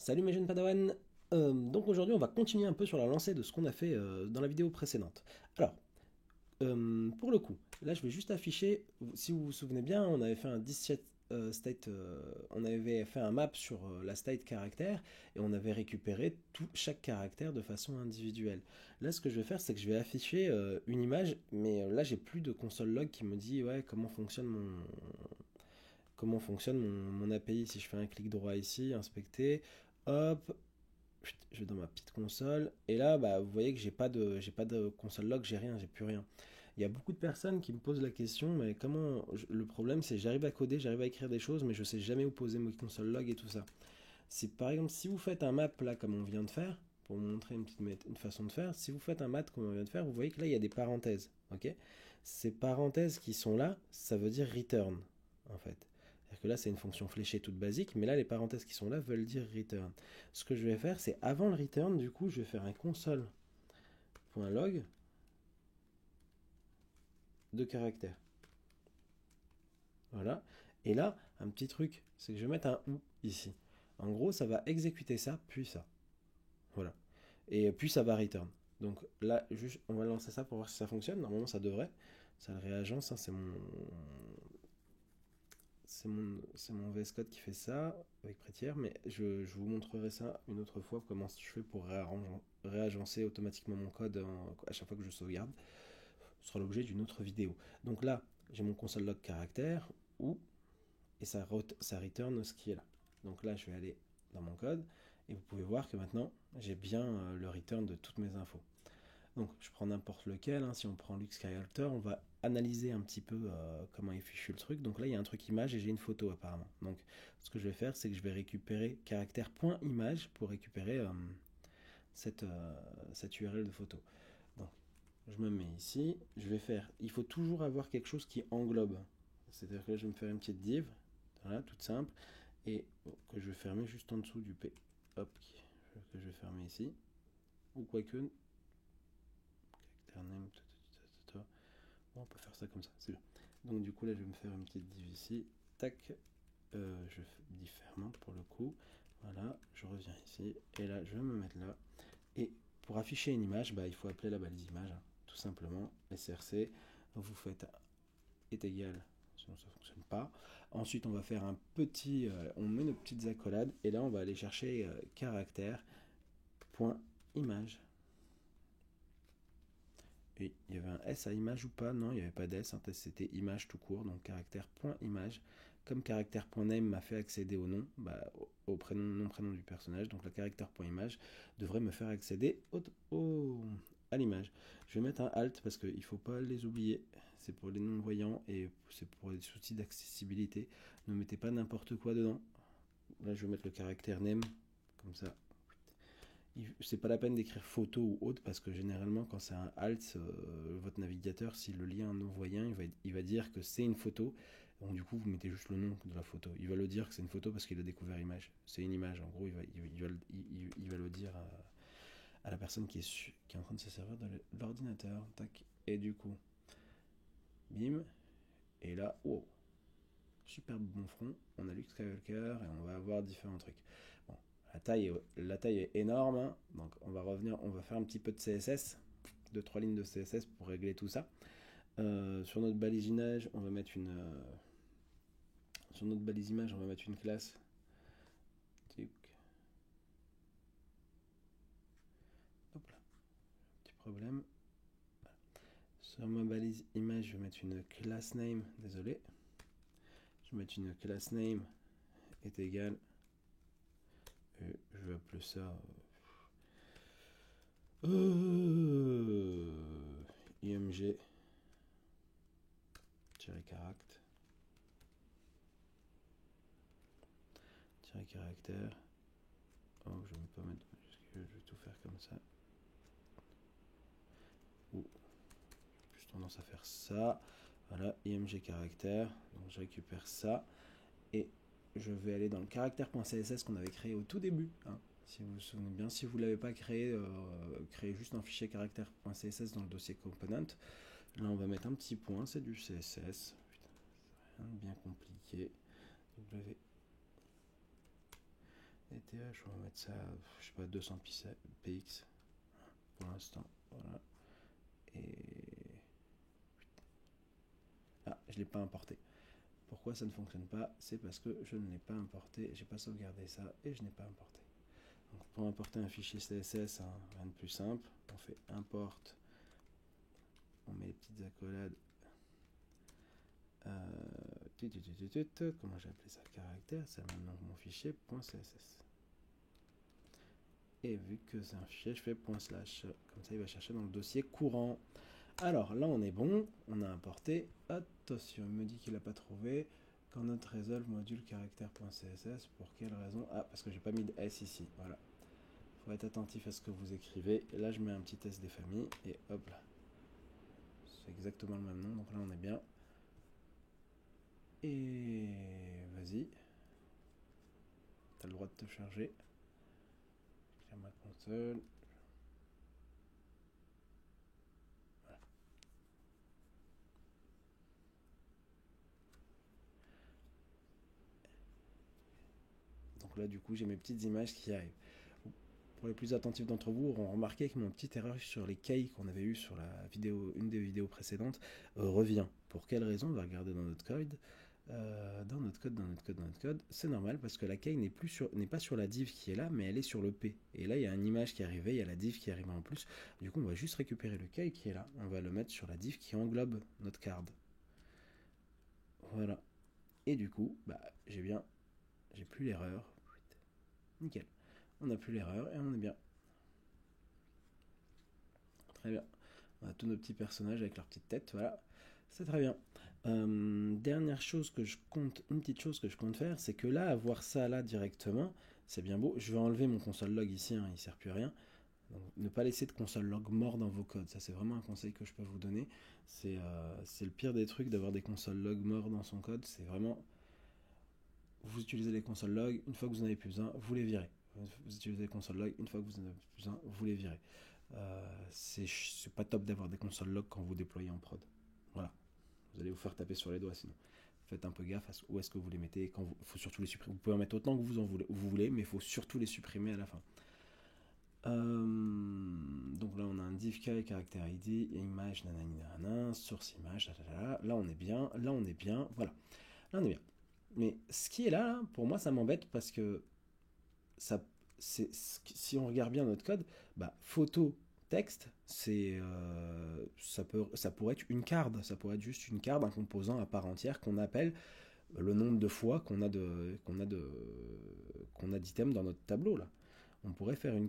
Salut mes jeunes padawans. Donc aujourd'hui on va continuer un peu sur la lancée de ce qu'on a fait dans la vidéo précédente. Alors, pour le coup, là je vais juste afficher, si vous vous souvenez bien, on avait fait un 17 state, on avait fait un map sur la state caractère et on avait récupéré chaque caractère de façon individuelle. Là ce que je vais faire c'est que je vais afficher une image, mais là j'ai plus de console log qui me dit ouais comment fonctionne mon API. Si je fais un clic droit ici, inspecter, hop, je vais dans ma petite console, et là, bah, vous voyez que j'ai pas de console log, j'ai rien, j'ai plus rien. Il y a beaucoup de personnes qui me posent la question, mais le problème, c'est que j'arrive à coder, j'arrive à écrire des choses, mais je sais jamais où poser mes console log et tout ça. Si par exemple, si vous faites un map là, comme on vient de faire, pour vous montrer une façon de faire, si vous faites un map comme on vient de faire, vous voyez que là, il y a des parenthèses, ok. Ces parenthèses qui sont là, ça veut dire return, en fait. C'est-à-dire que là, c'est une fonction fléchée toute basique, mais là, les parenthèses qui sont là veulent dire return. Ce que je vais faire, c'est avant le return, du coup, je vais faire un console.log de caractère. Voilà. Et là, un petit truc, c'est que je vais mettre un ou ici. En gros, ça va exécuter ça, puis ça. Voilà. Et puis ça va return. Donc là, juste, on va lancer ça pour voir si ça fonctionne. Normalement, ça devrait. Ça le réagence, hein, c'est mon VS Code qui fait ça avec Prétière, mais je vous montrerai ça une autre fois, comment je fais pour réagencer automatiquement mon code à chaque fois que je sauvegarde. Ce sera l'objet d'une autre vidéo. Donc là, j'ai mon console log caractère, ou, et ça return ce qui est là. Donc là, je vais aller dans mon code, et vous pouvez voir que maintenant, j'ai bien le return de toutes mes infos. Donc je prends n'importe lequel, hein. Si on prend LuxCalculator, on va analyser un petit peu comment est fichu le truc. Donc là il y a un truc image et j'ai une photo apparemment. Donc ce que je vais faire, c'est que je vais récupérer caractère.image pour récupérer cette URL de photo. Donc je me mets ici, il faut toujours avoir quelque chose qui englobe. C'est-à-dire que là je vais me faire une petite div, voilà, toute simple, et que je vais fermer juste en dessous du P. Hop, que je vais fermer ici. Ou quoique, name, on peut faire ça comme ça, c'est bien. Donc du coup là je vais me faire une petite div ici, tac, je dis fermant pour le coup, voilà, je reviens ici, et là je vais me mettre là, et pour afficher une image, bah, il faut appeler la balise image, hein, tout simplement, src, vous faites est égal, sinon ça ne fonctionne pas. Ensuite on va faire on met nos petites accolades, et là on va aller chercher caractère, point image. Et il y avait un S à image ou pas? Non, il n'y avait pas d'S, hein, c'était image tout court, donc caractère.image. Comme caractère.name m'a fait accéder au nom, bah, au prénom, nom-prénom du personnage, donc le caractère.image devrait me faire accéder à l'image. Je vais mettre un alt parce qu'il ne faut pas les oublier, c'est pour les non-voyants et c'est pour les soucis d'accessibilité. Ne mettez pas n'importe quoi dedans. Là, je vais mettre le caractère name, comme ça c'est pas la peine d'écrire photo ou autre parce que généralement quand c'est un alt, votre navigateur, s'il le lit un non-voyant, il va dire que c'est une photo. Donc du coup vous mettez juste le nom de la photo. Il va le dire que c'est une photo parce qu'il a découvert image. C'est une image, en gros il va le dire à la personne qui est en train de se servir de l'ordinateur. Tac. Et du coup, bim. Et là, wow, superbe bon front. On a Luke Skywalker et on va avoir différents trucs. Bon, la taille est énorme, hein. Donc on va faire un petit peu de CSS, 2-3 lignes de CSS pour régler tout ça. Sur notre balise image, on va mettre une classe. Hop là, petit problème. Sur ma balise image, je vais mettre une class name. Désolé. Je vais mettre une class name est égal. Je vais appeler ça img caract caractère. Oh, je ne vais pas mettre majuscule, je vais tout faire comme ça. Ou j'ai plus tendance à faire ça. Voilà, img caractère. Donc je récupère ça et je vais aller dans le caractère.css qu'on avait créé au tout début, hein. Si vous vous souvenez bien, si vous ne l'avez pas créé, créez juste un fichier caractère.css dans le dossier component. Là on va mettre un petit point, c'est du CSS. Putain, rien de bien compliqué. ETH, on va mettre ça, je sais pas, 200 px pour l'instant. Voilà. Et ah, je l'ai pas importé. Pourquoi ça ne fonctionne pas? C'est parce que je ne l'ai pas importé, j'ai pas sauvegardé ça et je n'ai pas importé. Donc pour importer un fichier CSS, hein, rien de plus simple, on fait import, on met les petites accolades. Comment j'ai appelé ça? Caractère, c'est maintenant mon fichier .css. Et vu que c'est un fichier, je fais .slash. Comme ça, il va chercher dans le dossier courant. Alors là, on est bon. On a importé. Attention, il me dit qu'il n'a pas trouvé. Quand notre resolve module caractère.css. Pour quelle raison? Ah, parce que j'ai pas mis de S ici. Voilà. Il faut être attentif à ce que vous écrivez. Et là, je mets un petit S des familles. Et hop là. C'est exactement le même nom. Donc là, on est bien. Et vas-y. T'as le droit de te charger. J'ai ma console. Voilà. Donc là, du coup, j'ai mes petites images qui arrivent. Pour les plus attentifs d'entre vous, auront remarqué que mon petite erreur sur les keys qu'on avait eu sur la vidéo, une des vidéos précédentes, revient. Pour quelle raison? On va regarder dans notre code. Dans notre code, c'est normal parce que la key n'est pas sur la div qui est là, mais elle est sur le P. Et là, il y a une image qui est arrivée, il y a la div qui est arrivée en plus. Du coup, on va juste récupérer le key qui est là. On va le mettre sur la div qui englobe notre card. Voilà. Et du coup, bah, j'ai plus l'erreur. Nickel. On n'a plus l'erreur et on est bien. Très bien. On a tous nos petits personnages avec leur petite tête, voilà. C'est très bien. Dernière chose que je compte, une petite chose que je compte faire, c'est que là, avoir ça là directement, c'est bien beau. Je vais enlever mon console log ici, hein, il ne sert plus à rien. Donc, ne pas laisser de console log mort dans vos codes. Ça, c'est vraiment un conseil que je peux vous donner. C'est le pire des trucs d'avoir des console log morts dans son code. C'est vraiment. Vous utilisez les console log, une fois que vous n'en avez plus besoin, vous les virez. Vous utilisez les console log, une fois que vous n'en avez plus besoin, vous les virez. C'est pas top d'avoir des consoles log quand vous déployez en prod. Voilà. Vous allez vous faire taper sur les doigts sinon. Faites un peu gaffe à où est-ce que vous les mettez. Faut surtout les supprimer. Vous pouvez en mettre autant que vous voulez, mais il faut surtout les supprimer à la fin. Donc là, on a un div key, caractère ID, image, nanana, source image, là on est bien, voilà. Là on est bien. Mais ce qui est là, pour moi, ça m'embête parce que ça, si on regarde bien notre code, bah, photo, texte, ça pourrait être une card, ça pourrait être juste une card, un composant à part entière qu'on appelle le nombre de fois qu'on a d'items dans notre tableau là. On pourrait faire un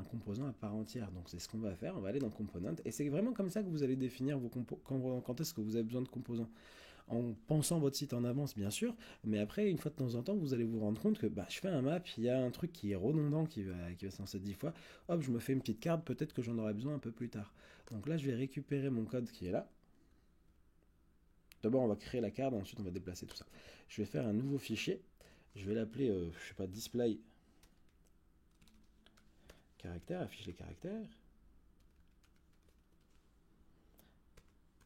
composant à part entière. Donc c'est ce qu'on va faire. On va aller dans Component et c'est vraiment comme ça que vous allez définir quand est-ce que vous avez besoin de composants. En pensant votre site en avance, bien sûr, mais après, une fois de temps en temps, vous allez vous rendre compte que bah, je fais un map, il y a un truc qui est redondant, qui va s'en 10 fois, hop, je me fais une petite carte, peut-être que j'en aurai besoin un peu plus tard. Donc là, je vais récupérer mon code qui est là. D'abord, on va créer la carte, ensuite on va déplacer tout ça. Je vais faire un nouveau fichier, je vais l'appeler, je sais pas, display caractère, affiche les caractères.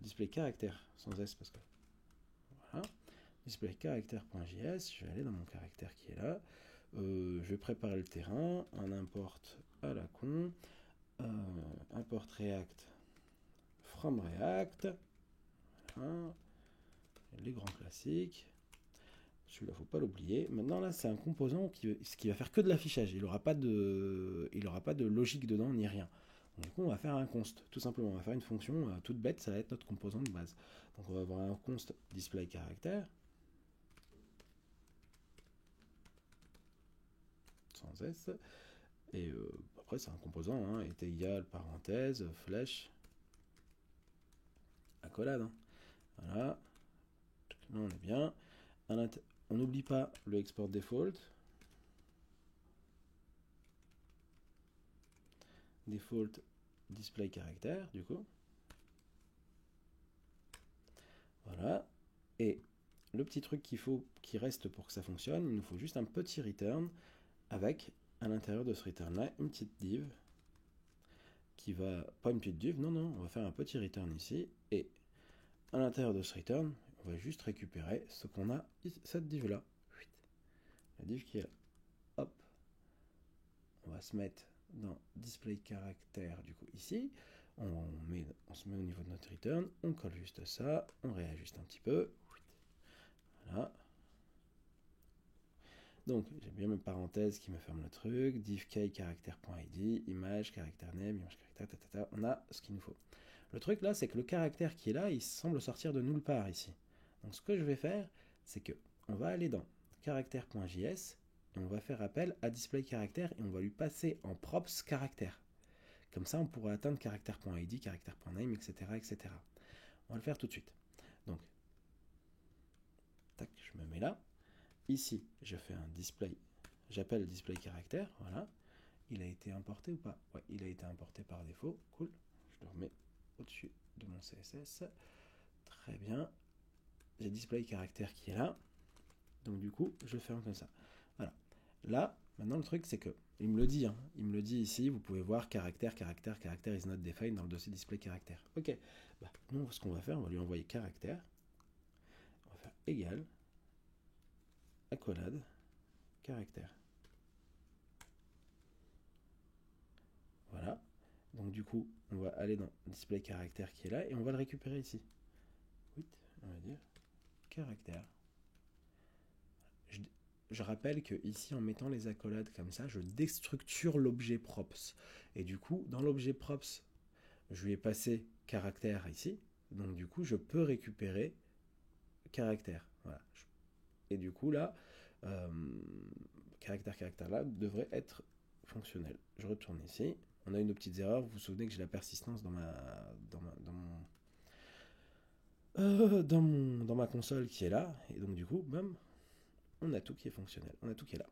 Display caractère, sans S parce que... Voilà. Display caractère.js, je vais aller dans mon caractère qui est là. Je vais préparer le terrain, un import à la con, import React from React, voilà. Les grands classiques. Celui-là, faut pas l'oublier. Maintenant, là, c'est un composant qui va faire que de l'affichage. Il n'aura pas de logique dedans ni rien. Donc, du coup, on va faire un const, tout simplement. On va faire une fonction toute bête, ça va être notre composant de base. Donc, on va avoir un const display caractère. Sans S. Et après, c'est un composant, hein, est égal, parenthèse, flèche, accolade. Hein. Voilà. Là, on est bien. On n'oublie pas le export default. Default display caractère, du coup. Voilà. Et le petit truc qui reste pour que ça fonctionne, il nous faut juste un petit return avec, à l'intérieur de ce return-là, une petite div qui va... Pas une petite div, non, on va faire un petit return ici. Et à l'intérieur de ce return, on va juste récupérer ce qu'on a, cette div-là. La div qui est là. Hop, on va se mettre dans display caractère du coup ici. On se met au niveau de notre return, on colle juste ça, on réajuste un petit peu. Voilà. Donc j'ai bien mes parenthèses qui me ferment le truc. Div key caractère.id, image, caractère name, image caractère, tatata. On a ce qu'il nous faut. Le truc là, c'est que le caractère qui est là, il semble sortir de nulle part ici. Donc ce que je vais faire, c'est que on va aller dans caractère.js et on va faire appel à display caractère et on va lui passer en props caractère. Comme ça, on pourra atteindre caractère.id, caractère.name, etc., etc. On va le faire tout de suite. Donc, tac, je me mets là. Ici, je fais un display. J'appelle display caractère. Voilà. Il a été importé ou pas? Ouais, il a été importé par défaut. Cool. Je le remets au-dessus de mon CSS. Très bien. J'ai display caractère qui est là. Donc du coup, je fais comme ça. Voilà. Là, maintenant le truc c'est que, il me le dit, hein, il me le dit ici, vous pouvez voir caractère is not defined dans le dossier display caractère. Ok, bah, nous ce qu'on va faire, on va lui envoyer caractère. On va faire égal, accolade, caractère. Voilà. Donc du coup, on va aller dans display caractère qui est là et on va le récupérer ici. Oui, on va dire caractère. Je rappelle que ici, en mettant les accolades comme ça, je déstructure l'objet props. Et du coup, dans l'objet props, je lui ai passé caractère ici. Donc du coup, je peux récupérer caractère. Voilà. Et du coup, là, caractère là devrait être fonctionnel. Je retourne ici. On a une de petites erreurs. Vous vous souvenez que j'ai la persistance dans ma console qui est là. Et donc du coup, bam, on a tout qui est fonctionnel. On a tout qui est là.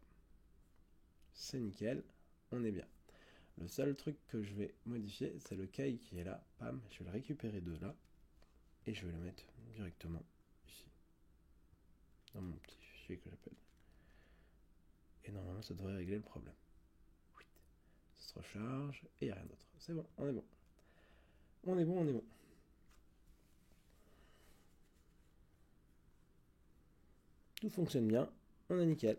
C'est nickel. On est bien. Le seul truc que je vais modifier, c'est le key qui est là. Pam, je vais le récupérer de là. Et je vais le mettre directement ici. Dans mon petit fichier que j'appelle. Et normalement, ça devrait régler le problème. Oui. Ça se recharge et il n'y a rien d'autre. C'est bon, on est bon. On est bon, on est bon. Tout fonctionne bien. On est nickel.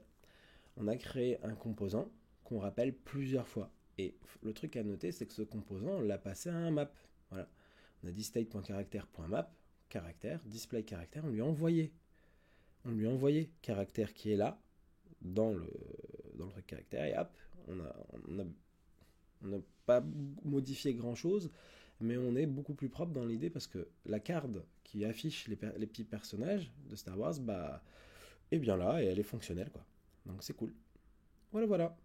On a créé un composant qu'on rappelle plusieurs fois. Et le truc à noter, c'est que ce composant, on l'a passé à un map. Voilà. On a dit state.caractère.map, caractère, display caractère, on lui a envoyé. On lui a envoyé caractère qui est là, dans le truc caractère, et hop, on n'a pas modifié grand chose, mais on est beaucoup plus propre dans l'idée parce que la carte qui affiche les petits personnages de Star Wars, bah, est bien là et elle est fonctionnelle, quoi. Donc c'est cool. Voilà, voilà.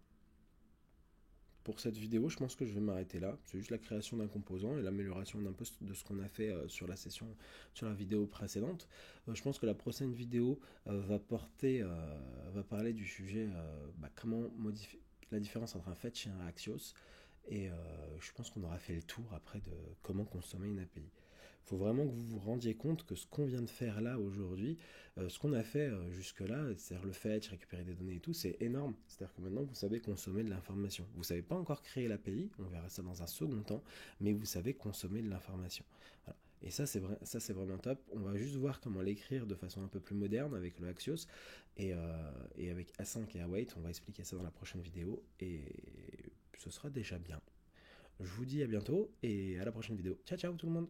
Pour cette vidéo, je pense que je vais m'arrêter là. C'est juste la création d'un composant et l'amélioration d'un peu de ce qu'on a fait sur la session, sur la vidéo précédente. Je pense que la prochaine vidéo va parler du sujet comment modifier la différence entre un fetch et un Axios. Et je pense qu'on aura fait le tour après de comment consommer une API. Il faut vraiment que vous vous rendiez compte que ce qu'on vient de faire là aujourd'hui, ce qu'on a fait jusque-là, c'est-à-dire le fetch, récupérer des données et tout, c'est énorme. C'est-à-dire que maintenant, vous savez consommer de l'information. Vous ne savez pas encore créer l'API, on verra ça dans un second temps, mais vous savez consommer de l'information. Voilà. Et ça, c'est vraiment top. On va juste voir comment l'écrire de façon un peu plus moderne avec le Axios et avec A5 et Await. On va expliquer ça dans la prochaine vidéo et ce sera déjà bien. Je vous dis à bientôt et à la prochaine vidéo. Ciao, ciao tout le monde!